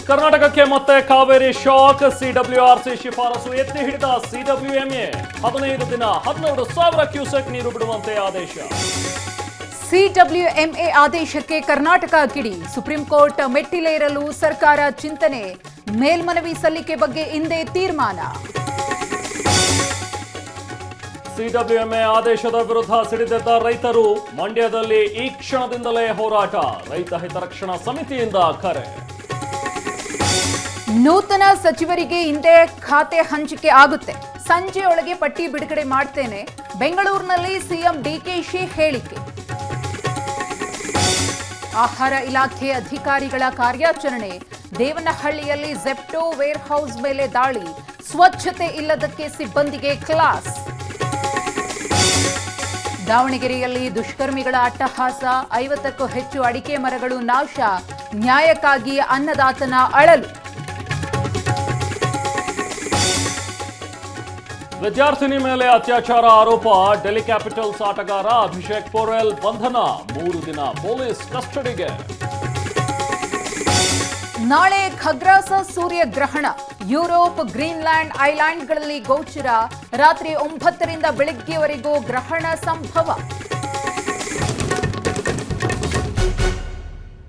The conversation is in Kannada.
ಕರ್ನಾಟಕಕ್ಕೆ ಮತ್ತೆ ಕಾವೇರಿ ಶಾಕ್. ಸಿಡಬ್ಲ್ಯೂಆರ್ಸಿ ಶಿಫಾರಸು ಎತ್ತಿ ಹಿಡಿದ ಸಿಡಬ್ಲ್ಯೂಎಂಎ 15 ದಿನ 12,000 ಕ್ಯೂಸೆಕ್ ನೀರು ಬಿಡುವಂತೆ ಆದೇಶ. ಸಿಡಬ್ಲ್ಯೂಎಂಎ ಆದೇಶಕ್ಕೆ ಕರ್ನಾಟಕ ಕಿಡಿ. ಸುಪ್ರೀಂ ಕೋರ್ಟ್ ಮೆಟ್ಟಿಲೇರಲು ಸರ್ಕಾರ ಚಿಂತನೆ. ಮೇಲ್ಮನವಿ ಸಲ್ಲಿಕೆ ಬಗ್ಗೆ ಇಂದೇ ತೀರ್ಮಾನ. ಸಿಡಬ್ಲ್ಯೂಎಂಎ ಆದೇಶದ ವಿರುದ್ಧ ಸಿಡಿದೆದ್ದ ರೈತರು. ಮಂಡ್ಯದಲ್ಲಿ ಈ ಕ್ಷಣದಿಂದಲೇ ಹೋರಾಟ. ರೈತ ಹಿತರಕ್ಷಣಾ ಸಮಿತಿಯಿಂದ ಕರೆ. ನೂತನ ಸಚಿವರಿಗೆ ಇಂದೇ ಖಾತೆ ಹಂಚಿಕೆ ಆಗುತ್ತೆ. ಸಂಜೆಯೊಳಗೆ ಪಟ್ಟಿ ಬಿಡುಗಡೆ ಮಾಡ್ತೇನೆ. ಬೆಂಗಳೂರಿನಲ್ಲಿ ಸಿಎಂ ಡಿಕೆಶಿ ಹೇಳಿಕೆ. ಆಹಾರ ಇಲಾಖೆ ಅಧಿಕಾರಿಗಳ ಕಾರ್ಯಾಚರಣೆ. ದೇವನಹಳ್ಳಿಯಲ್ಲಿ ಜೆಪ್ಟೋ ವೇರ್ ಹೌಸ್ ಮೇಲೆ ದಾಳಿ. ಸ್ವಚ್ಛತೆ ಇಲ್ಲದಕ್ಕೆ ಸಿಬ್ಬಂದಿಗೆ ಕ್ಲಾಸ್. ದಾವಣಗೆರೆಯಲ್ಲಿ ದುಷ್ಕರ್ಮಿಗಳ ಅಟ್ಟಹಾಸ. 50ಕ್ಕೂ ಹೆಚ್ಚು ಅಡಿಕೆ ಮರಗಳು ನಾಶ. ನ್ಯಾಯಕ್ಕಾಗಿ ಅನ್ನದಾತನ ಅಳಲು. ವಿದ್ಯಾರ್ಥಿನಿ ಮೇಲೆ ಅತ್ಯಾಚಾರ ಆರೋಪ. ಡೆಲ್ಲಿ ಕ್ಯಾಪಿಟಲ್ಸ್ ಆಟಗಾರ ಅಭಿಷೇಕ್ ಪೋರೆಲ್ ಬಂಧನ. 3 ದಿನ ಪೊಲೀಸ್ ಕಸ್ಟಡಿಗೆ. ನಾಳೆ ಖಗ್ರಾಸ ಸೂರ್ಯಗ್ರಹಣ. ಯುರೋಪ್, ಗ್ರೀನ್ಲ್ಯಾಂಡ್, ಐಲ್ಯಾಂಡ್ಗಳಲ್ಲಿ ಗೋಚರ. ರಾತ್ರಿ 9 ರಿಂದ ಬೆಳಗ್ಗೆವರೆಗೂ ಗ್ರಹಣ ಸಂಭವ.